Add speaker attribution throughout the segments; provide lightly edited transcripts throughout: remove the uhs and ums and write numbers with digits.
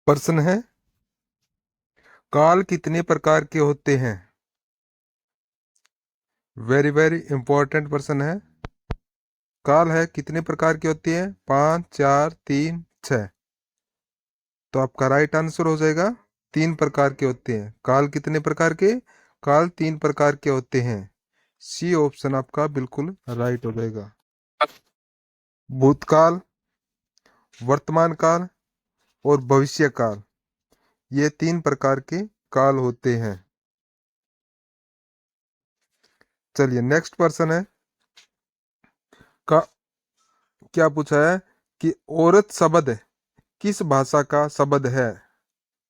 Speaker 1: प्रश्न है, काल कितने प्रकार के होते हैं? वेरी वेरी इंपॉर्टेंट प्रश्न है। काल है कितने प्रकार की होती है? 5, 4, 3, 6। तो आपका राइट आंसर हो जाएगा 3 प्रकार के होते हैं। काल कितने प्रकार के? काल 3 प्रकार के होते हैं। सी ऑप्शन आपका बिल्कुल राइट हो जाएगा। भूतकाल, वर्तमान काल और भविष्य काल, ये 3 प्रकार के काल होते हैं। चलिए नेक्स्ट प्रश्न है, का क्या पूछा है कि औरत शब्द किस भाषा का शब्द है?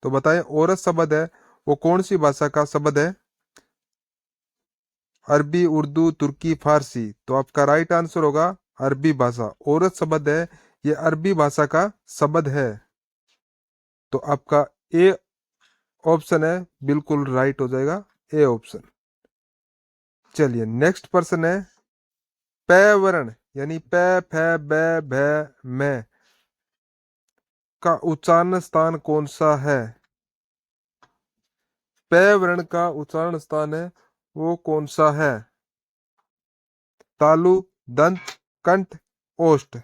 Speaker 1: तो बताएं, औरत शब्द है वो कौन सी भाषा का शब्द है? अरबी, उर्दू, तुर्की, फारसी। तो आपका राइट आंसर होगा अरबी भाषा। औरत शब्द है ये अरबी भाषा का शब्द है। तो आपका ए ऑप्शन है बिल्कुल राइट हो जाएगा, ए ऑप्शन। चलिए नेक्स्ट प्रश्न है, पै वर्ण यानी पै, फै, बै, भै, मैं का उच्चारण स्थान कौन सा है? पै वर्ण का उच्चारण स्थान है वो कौन सा है? तालु, दंत, कंठ, ओष्ठ।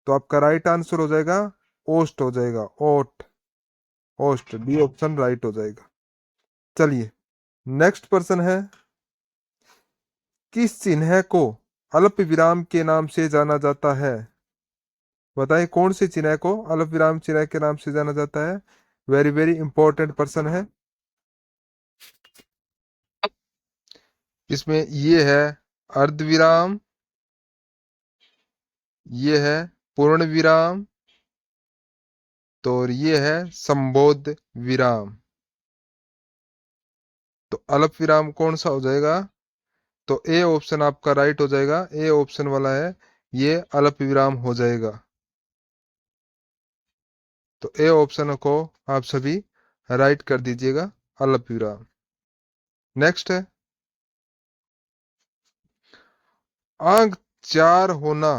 Speaker 1: तो आपका राइट आंसर हो जाएगा ओष्ठ हो जाएगा, ओठ, ओष्ठ। बी ऑप्शन राइट हो जाएगा। चलिए नेक्स्ट प्रश्न है, किस चिन्ह को अल्प विराम के नाम से जाना जाता है? बताएं कौन से चिन्ह को अल्प विराम चिन्ह के नाम से जाना जाता है? वेरी वेरी इंपॉर्टेंट प्रश्न है। इसमें ये है अर्ध विराम, ये है पूर्ण विराम, तो और ये है संबोध विराम। तो अल्प विराम कौन सा हो जाएगा? तो ए ऑप्शन आपका राइट हो जाएगा। ए ऑप्शन वाला है ये अल्प विराम हो जाएगा। तो ए ऑप्शन को आप सभी राइट कर दीजिएगा, अल्प विराम। नेक्स्ट है, आंख 4 होना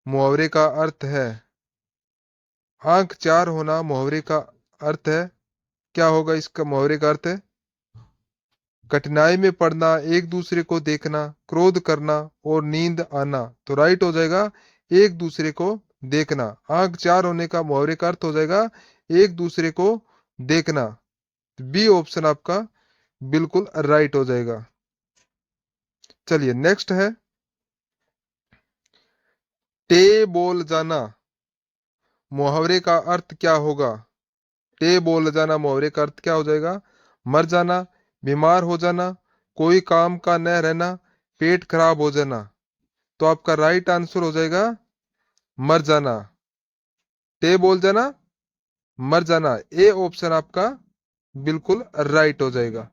Speaker 1: मुहावरे का अर्थ है। आंख 4 होना मुहावरे का अर्थ है, क्या होगा इसका मुहावरे का अर्थ है? कठिनाई में पड़ना, एक दूसरे को देखना, क्रोध करना और नींद आना। तो राइट हो जाएगा एक दूसरे को देखना। आंख 4 होने का मुहावरे का अर्थ हो जाएगा एक दूसरे को देखना। बी ऑप्शन आपका बिल्कुल राइट हो जाएगा। चलिए नेक्स्ट है, टे बोल जाना मुहावरे का अर्थ क्या होगा? टे बोल जाना मुहावरे का अर्थ क्या हो जाएगा? मर जाना, बीमार हो जाना, कोई काम का न रहना, पेट खराब हो जाना। तो आपका राइट आंसर हो जाएगा मर जाना। टे बोल जाना, मर जाना। ए ऑप्शन आपका बिल्कुल राइट हो जाएगा।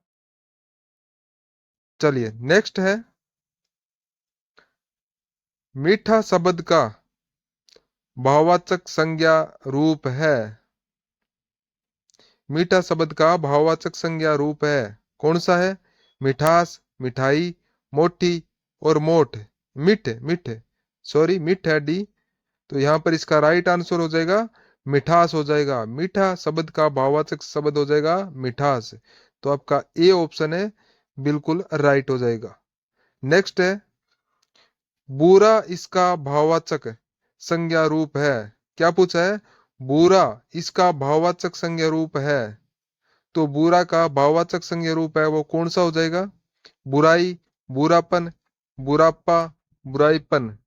Speaker 1: चलिए नेक्स्ट है, मीठा शब्द का भाववाचक संज्ञा रूप है। मीठा शब्द का भाववाचक संज्ञा रूप है, कौन सा है? मिठास, मिठाई, मोटी और मोठ। मिठ, मिठ, सॉरी मिठ है डी। तो यहां पर इसका राइट आंसर हो जाएगा मिठास हो जाएगा। मीठा शब्द का भाववाचक शब्द हो जाएगा मिठास। तो आपका ए ऑप्शन है बिल्कुल राइट हो जाएगा। नेक्स्ट है, बुरा इसका भाववाचक संज्ञा रूप है। क्या पूछा है? बुरा इसका भाववाचक संज्ञा रूप है। तो बुरा का भाववाचक संज्ञा रूप है वो कौन सा हो जाएगा? बुराई, बुरापन, बुरापा, बुराईपन।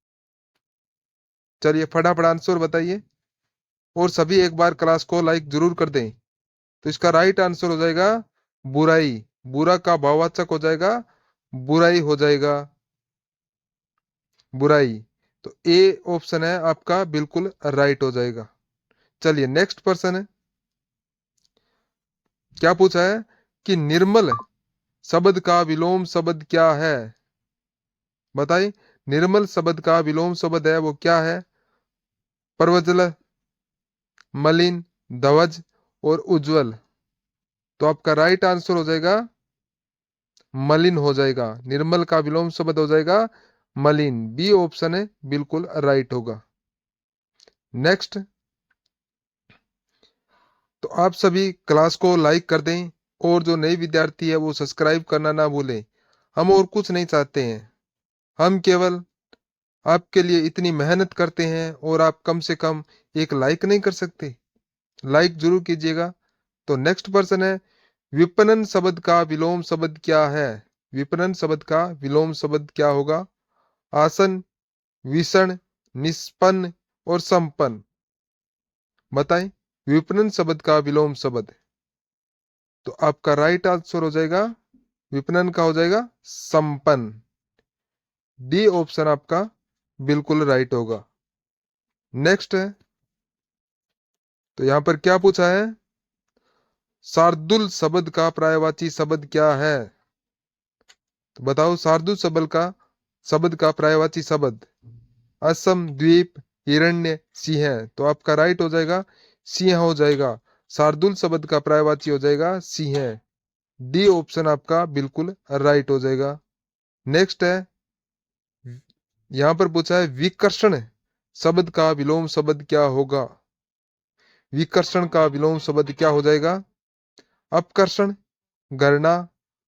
Speaker 1: चलिए फटाफट आंसर बताइए, और सभी एक बार क्लास को लाइक जरूर कर दें। तो इसका राइट आंसर हो जाएगा बुराई। बुरा का भाववाचक हो जाएगा बुराई हो जाएगा, बुराई। तो ए ऑप्शन है आपका बिल्कुल राइट हो जाएगा। चलिए नेक्स्ट प्रश्न है, क्या पूछा है कि निर्मल शब्द का विलोम शब्द क्या है? बताइए, निर्मल शब्द का विलोम शब्द है वो क्या है? प्रज्वल, मलिन, ध्वज और उज्जवल। तो आपका राइट आंसर हो जाएगा मलिन हो जाएगा। निर्मल का विलोम शब्द हो जाएगा मलिन। बी ऑप्शन है बिल्कुल राइट होगा। नेक्स्ट, तो आप सभी क्लास को लाइक कर दें और जो नए विद्यार्थी है वो सब्सक्राइब करना ना भूलें। हम और कुछ नहीं चाहते हैं, हम केवल आपके लिए इतनी मेहनत करते हैं और आप कम से कम एक लाइक नहीं कर सकते? लाइक जरूर कीजिएगा। तो नेक्स्ट पर्सन है, विपणन शब्द का विलोम शब्द क्या है? विपणन शब्द का विलोम शब्द क्या होगा? आसन, विषण, निष्पन्न और संपन्न। बताएं, विपणन शब्द का विलोम शब्द। तो आपका राइट आंसर हो जाएगा, विपणन का हो जाएगा संपन्न। डी ऑप्शन आपका बिल्कुल राइट होगा। नेक्स्ट है, तो यहां पर क्या पूछा है? शार्दुल शब्द का पर्यायवाची शब्द क्या है? तो बताओ, शार्दुल शब्द का पर्यायवाची शब्द। असम, द्वीप, हिरण्य, सिंह। तो आपका राइट हो जाएगा सिंह हो जाएगा। शार्दुल शब्द का पर्यायवाची हो जाएगा सिंह। डी ऑप्शन आपका बिल्कुल राइट हो जाएगा। नेक्स्ट है, यहां पर पूछा है विकर्षण शब्द का विलोम शब्द क्या होगा? विकर्षण का विलोम शब्द क्या हो जाएगा? अपकर्षण, गणना,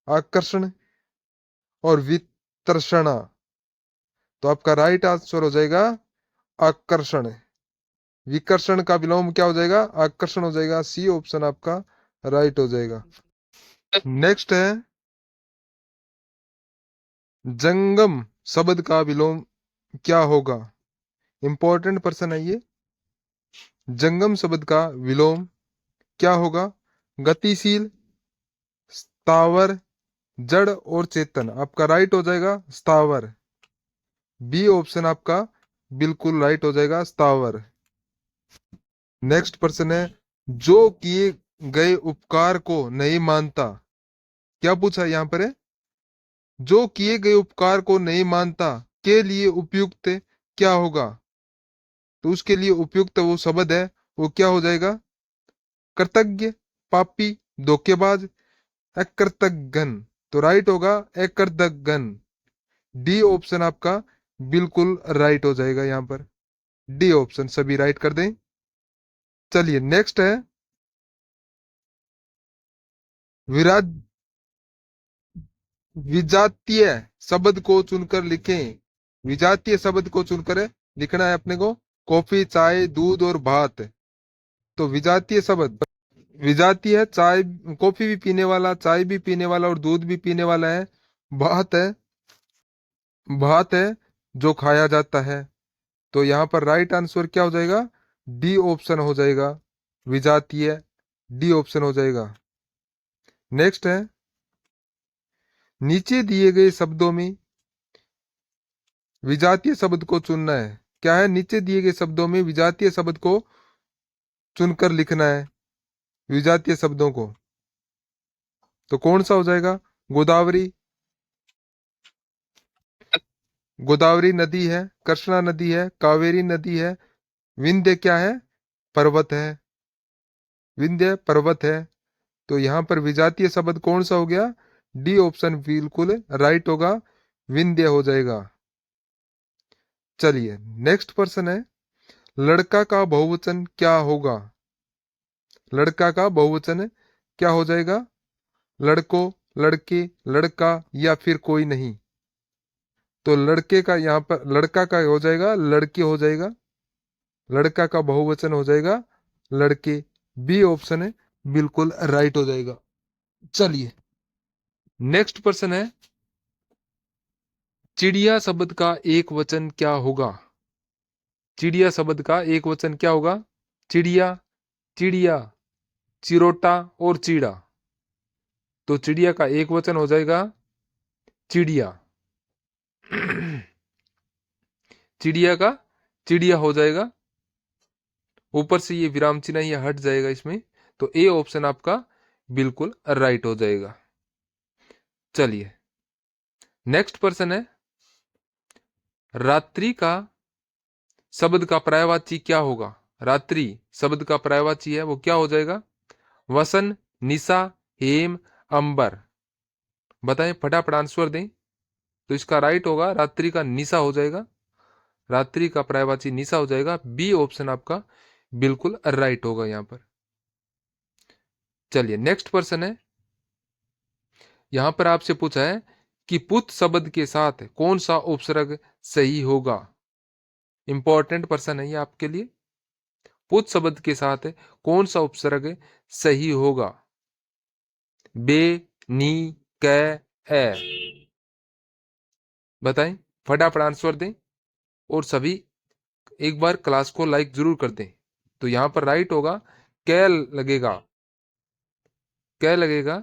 Speaker 1: आकर्षण और वितर्षणा। तो आपका राइट आंसर हो जाएगा आकर्षण। विकर्षण का विलोम क्या हो जाएगा? आकर्षण हो जाएगा। सी ऑप्शन आपका राइट हो जाएगा। नेक्स्ट है, जंगम शब्द का विलोम क्या होगा? इंपॉर्टेंट पर्सन है ये। जंगम शब्द का विलोम क्या होगा? गतिशील, स्थावर, जड़ और चेतन। आपका राइट हो जाएगा स्थावर। बी ऑप्शन आपका बिल्कुल राइट हो जाएगा, स्थावर। नेक्स्ट पर्सन है, जो किए गए उपकार को नहीं मानता। क्या पूछा यहां पर है? जो किए गए उपकार को नहीं मानता के लिए उपयुक्त क्या होगा? तो उसके लिए उपयुक्त वो शब्द है, वो क्या हो जाएगा? कृतज्ञ, पापी, धोखेबाज, अकृतज्ञन। तो राइट होगा अकृतज्ञन। डी ऑप्शन आपका बिल्कुल राइट हो जाएगा यहां पर। डी ऑप्शन सभी राइट कर दें। चलिए नेक्स्ट है, विराज विजातीय शब्द को चुनकर लिखें। विजातीय शब्द को चुनकर लिखना है अपने को। कॉफी, चाय, दूध और भात। तो विजातीय शब्द, विजातीय है चाय, कॉफी भी पीने वाला, चाय भी पीने वाला और दूध भी पीने वाला है। भात है, भात है जो खाया जाता है। तो यहां पर राइट आंसर क्या हो जाएगा? डी ऑप्शन हो जाएगा, विजातीय। डी ऑप्शन हो जाएगा। नेक्स्ट है, नीचे दिए गए शब्दों में विजातीय शब्द को चुनना है। क्या है? नीचे दिए गए शब्दों में विजातीय शब्द को चुनकर लिखना है, विजातीय शब्दों को। तो कौन सा हो जाएगा? गोदावरी, गोदावरी नदी है, कृष्णा नदी है, कावेरी नदी है, विंध्य क्या है? पर्वत है, विंध्य पर्वत है। तो यहां पर विजातीय शब्द कौन सा हो गया? डी ऑप्शन बिल्कुल राइट होगा, विंध्य हो जाएगा। चलिए नेक्स्ट पर्सन है, लड़का का बहुवचन क्या होगा? लड़का का बहुवचन क्या हो जाएगा? लड़कों, लड़के, लड़का या फिर कोई नहीं। तो लड़के का यहां पर लड़का का हो जाएगा लड़के हो जाएगा। लड़का का बहुवचन हो जाएगा लड़के। बी ऑप्शन है बिल्कुल राइट हो जाएगा। चलिए नेक्स्ट पर्सन है, चिड़िया शब्द का एक वचन क्या होगा? चिड़िया शब्द का एक वचन क्या होगा? चिड़िया, चिड़िया, चिरोटा और चीड़ा। तो चिड़िया का एक वचन हो जाएगा चिड़िया। चिड़िया का चिड़िया हो जाएगा। ऊपर से ये विराम चिन्ह ये हट जाएगा इसमें। तो ए ऑप्शन आपका बिल्कुल राइट हो जाएगा। चलिए नेक्स्ट पर्सन है, रात्रि का शब्द का पर्यायवाची क्या होगा? रात्रि शब्द का पर्यायवाची है वो क्या हो जाएगा? वसन, निशा, हेम, अंबर। बताएं, फटाफट आंसर दें। तो इसका राइट होगा रात्रि का निशा हो जाएगा। रात्रि का पर्यायवाची निशा हो जाएगा। बी ऑप्शन आपका बिल्कुल राइट होगा यहां पर। चलिए नेक्स्ट प्रश्न है, यहां पर आपसे पूछा है कि पुत शब्द के साथ कौन सा उपसर्ग सही होगा। इंपॉर्टेंट प्रश्न है ये आपके लिए। पुत शब्द के साथ कौन सा उपसर्ग सही होगा। बे, नी, कै, ए। बताएं, फटाफट आंसर दें और सभी एक बार क्लास को लाइक जरूर कर दें। तो यहां पर राइट होगा कै लगेगा, कै लगेगा।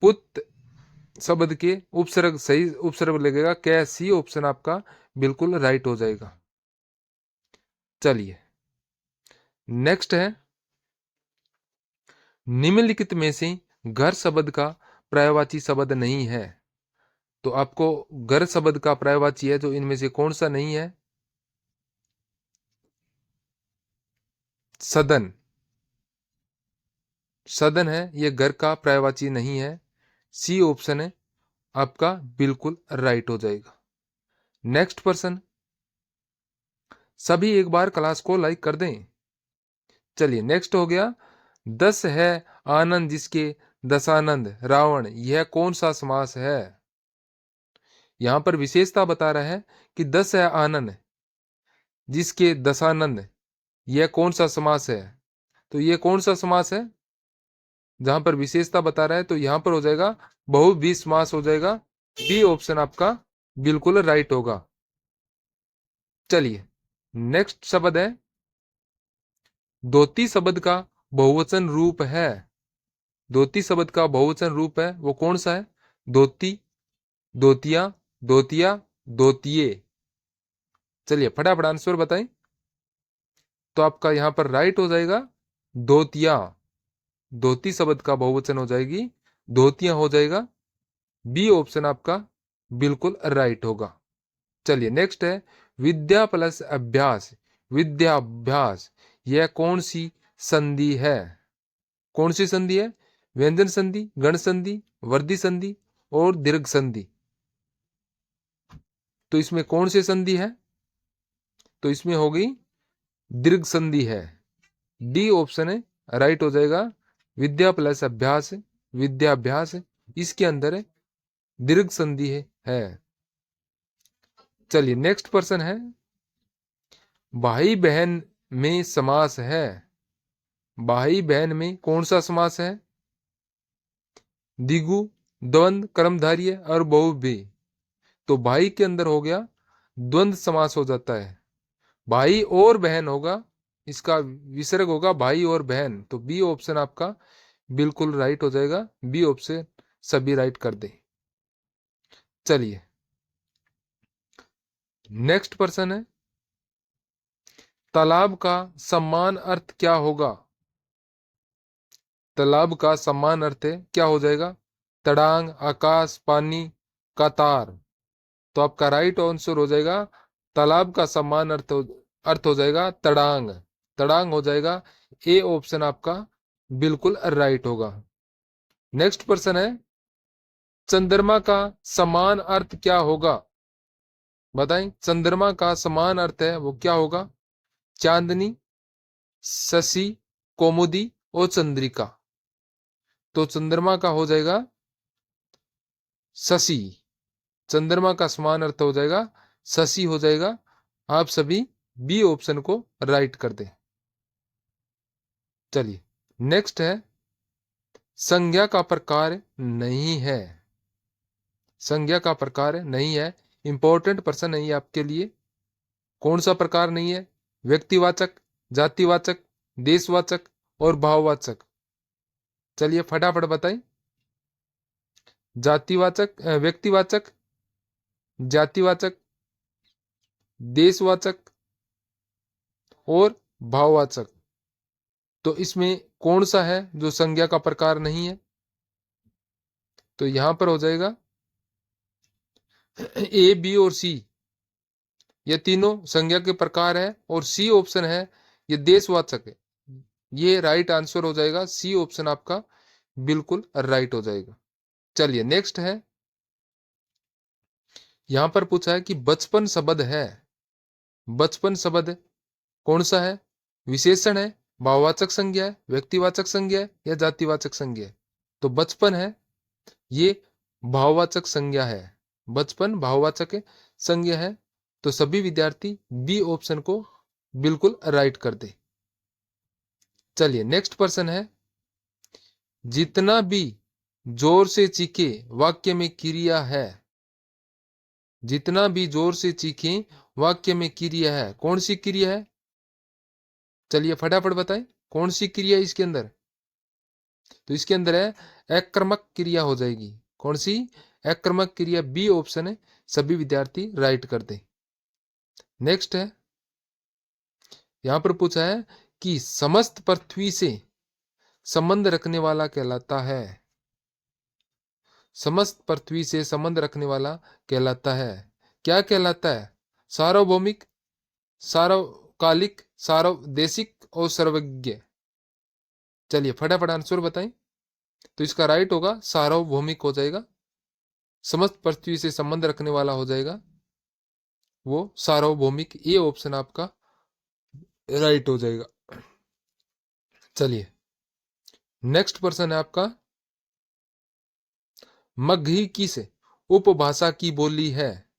Speaker 1: पुत शब्द के उपसर्ग सही उपसर्ग लगेगा कै। सी ऑप्शन आपका बिल्कुल राइट हो जाएगा। चलिए नेक्स्ट है, निम्नलिखित में से घर शब्द का पर्यायवाची शब्द नहीं है। तो आपको घर शब्द का पर्यायवाची है जो इनमें से कौन सा नहीं है। सदन, सदन है, ये घर का पर्यायवाची नहीं है। सी ऑप्शन है आपका बिल्कुल राइट हो जाएगा। नेक्स्ट पर्सन, सभी एक बार क्लास को लाइक कर दें। चलिए नेक्स्ट हो गया, 10 है आनंद जिसके दशानंद रावण, यह कौन सा समास है। यहां पर विशेषता बता रहा है कि 10 है आनंद जिसके दशानंद, यह कौन सा समास है। तो यह कौन सा समास है जहां पर विशेषता बता रहा है, तो यहां पर हो जाएगा बहुव्रीहि समास हो जाएगा। बी ऑप्शन आपका बिल्कुल राइट होगा। चलिए नेक्स्ट शब्द है, धोती शब्द का बहुवचन रूप है। धोती शब्द का बहुवचन रूप है वो कौन सा है। धोती, धोतिया, धोतिया, धोतिये। चलिए फटाफट आंसर बताएं। तो आपका यहां पर राइट हो जाएगा धोतिया। धोती शब्द का बहुवचन हो जाएगी धोतियां हो जाएगा। बी ऑप्शन आपका बिल्कुल राइट होगा। चलिए नेक्स्ट है, विद्या प्लस अभ्यास, विद्याभ्यास, यह कौन सी संधि है। कौन सी संधि है। व्यंजन संधि, गण संधि, वर्धी संधि और दीर्घ संधि। तो इसमें कौन सी संधि है। तो इसमें हो गई दीर्घ संधि है। डी ऑप्शन है राइट हो जाएगा। विद्या प्लस अभ्यास, विद्याभ्यास, इसके अंदर दीर्घ संधि है। चलिए नेक्स्ट पर्सन है, भाई बहन में समास है। भाई बहन में कौन सा समास है। द्विगु, द्वंद्व, कर्मधारय और बहुव्रीहि। तो भाई के अंदर हो गया द्वंद्व समास हो जाता है। भाई और बहन होगा, इसका विसर्ग होगा भाई और बहन। तो बी ऑप्शन आपका बिल्कुल राइट हो जाएगा। बी ऑप्शन सभी राइट कर दे। चलिए नेक्स्ट पर्सन है, तालाब का समान अर्थ क्या होगा। तालाब का समान अर्थ है क्या हो जाएगा। तड़ांग, आकाश, पानी, कतार। तो आपका राइट आंसर हो जाएगा तालाब का समान अर्थ हो जाएगा तड़ांग। तड़ांग हो जाएगा। ए ऑप्शन आपका बिल्कुल राइट होगा। नेक्स्ट पर्सन है, चंद्रमा का समान अर्थ क्या होगा। बताएं, चंद्रमा का समान अर्थ है वो क्या होगा। चांदनी, शशि, कौमुदी और चंद्रिका। तो चंद्रमा का हो जाएगा शशि। चंद्रमा का समान अर्थ हो जाएगा शशि हो जाएगा। आप सभी बी ऑप्शन को राइट कर दें। चलिए नेक्स्ट है, संज्ञा का प्रकार नहीं है। संज्ञा का प्रकार नहीं है। इंपॉर्टेंट प्रश्न नहीं है आपके लिए। कौन सा प्रकार नहीं है। व्यक्तिवाचक, जातिवाचक, देशवाचक और भाववाचक। चलिए फटाफट बताएं। जातिवाचक, व्यक्तिवाचक, जातिवाचक, देशवाचक और भाववाचक। तो इसमें कौन सा है जो संज्ञा का प्रकार नहीं है। तो यहां पर हो जाएगा ए, बी और सी, ये तीनों संज्ञा के प्रकार है। और सी ऑप्शन है ये देशवाचक है। ये राइट आंसर हो जाएगा। सी ऑप्शन आपका बिल्कुल राइट हो जाएगा। चलिए नेक्स्ट है, यहां पर पूछा है कि बचपन शब्द है। बचपन शब्द कौन सा है? विशेषण है, भाववाचक संज्ञा है, व्यक्तिवाचक संज्ञा है या जातिवाचक संज्ञा है? तो बचपन है, ये भाववाचक संज्ञा है। बचपन भाववाचक संज्ञा है, तो सभी विद्यार्थी बी ऑप्शन को बिल्कुल राइट कर दे। चलिए नेक्स्ट प्रश्न है, जितना भी जोर से चीखे वाक्य में क्रिया है। जितना भी जोर से चीखे वाक्य में क्रिया है, कौन सी क्रिया है? चलिए फटाफट बताएं, कौन सी क्रिया है इसके अंदर? तो इसके अंदर है आक्रामक क्रिया हो जाएगी। कौन सी? आक्रामक क्रिया, बी ऑप्शन है, सभी विद्यार्थी राइट कर दें। नेक्स्ट है, यहां पर पूछा है कि समस्त पृथ्वी से संबंध रखने वाला कहलाता है। समस्त पृथ्वी से संबंध रखने वाला कहलाता है, क्या कहलाता है? सार्वभौमिक, सार्वकालिक, सार्वदेशिक और सर्वज्ञ। चलिए फटाफट आंसर बताएं। तो इसका राइट होगा सार्वभौमिक हो जाएगा, समस्त पृथ्वी से संबंध रखने वाला हो जाएगा वो सार्वभौमिक। ये ऑप्शन आपका राइट हो जाएगा। चलिए नेक्स्ट प्रश्न है आपका, मगही किस उपभाषा की बोली है?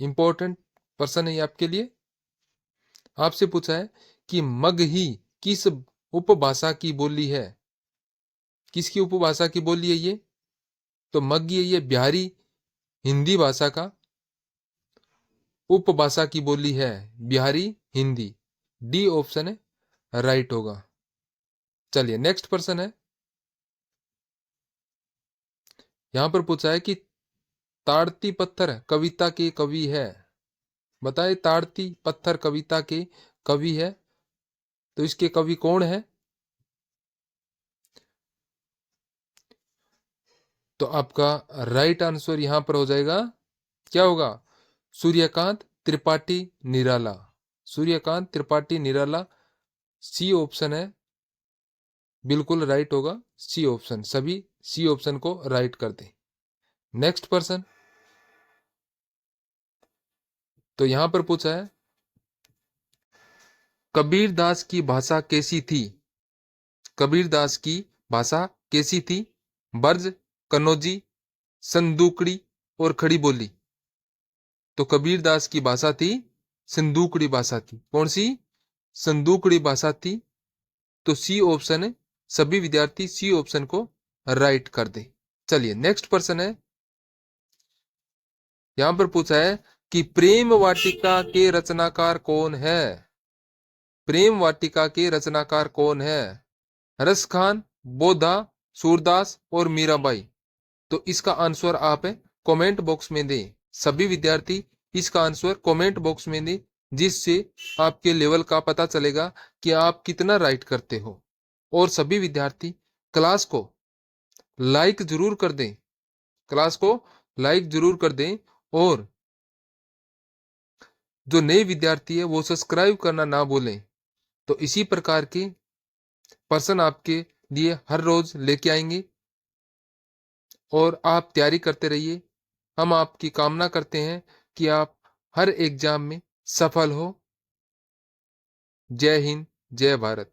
Speaker 1: इंपॉर्टेंट प्रश्न है ये आपके लिए। आपसे पूछा है कि मगही किस उपभाषा की बोली है? किसकी उपभाषा की बोली है ये? तो मगही है ये बिहारी हिंदी भाषा का उपभाषा की बोली है, बिहारी हिंदी। डी ऑप्शन है राइट होगा। चलिए नेक्स्ट प्रश्न है, यहां पर पूछा है कि ताड़ती पत्थर कविता के कवि है। बताए, ताड़ती पत्थर कविता के कवि है, तो इसके कवि कौन है? तो आपका राइट आंसर यहां पर हो जाएगा, क्या होगा? सूर्यकांत त्रिपाठी निराला। सूर्यकांत त्रिपाठी निराला, सी ऑप्शन है, बिल्कुल राइट होगा सी ऑप्शन। सभी सी ऑप्शन को राइट कर दें। नेक्स्ट पर्सन, तो यहां पर पूछा है कबीरदास की भाषा कैसी थी? कबीरदास की भाषा कैसी थी? ब्रज, कन्नौजी, संदूकड़ी और खड़ी बोली। तो कबीरदास की भाषा थी संदूकड़ी भाषा थी। कौन सी? संदूकड़ी भाषा थी। तो सी ऑप्शन है, सभी विद्यार्थी सी ऑप्शन को राइट कर दे। चलिए नेक्स्ट प्रश्न है, यहां पर पूछा है कि प्रेम वाटिका के रचनाकार कौन है? प्रेम वाटिका के रचनाकार कौन है? रसखान, बोधा, सूरदास और मीराबाई। तो इसका आंसर आप कमेंट बॉक्स में दें। सभी विद्यार्थी इसका आंसर कमेंट बॉक्स में दें, जिससे आपके लेवल का पता चलेगा कि आप कितना राइट करते हो। और सभी विद्यार्थी क्लास को लाइक जरूर कर दें, क्लास को लाइक जरूर कर दें। और जो नए विद्यार्थी है वो सब्सक्राइब करना ना भूलें। तो इसी प्रकार के प्रश्न आपके लिए हर रोज लेके आएंगे और आप तैयारी करते रहिए। हम आपकी कामना करते हैं कि आप हर एग्जाम में सफल हो। जय हिंद, जय भारत।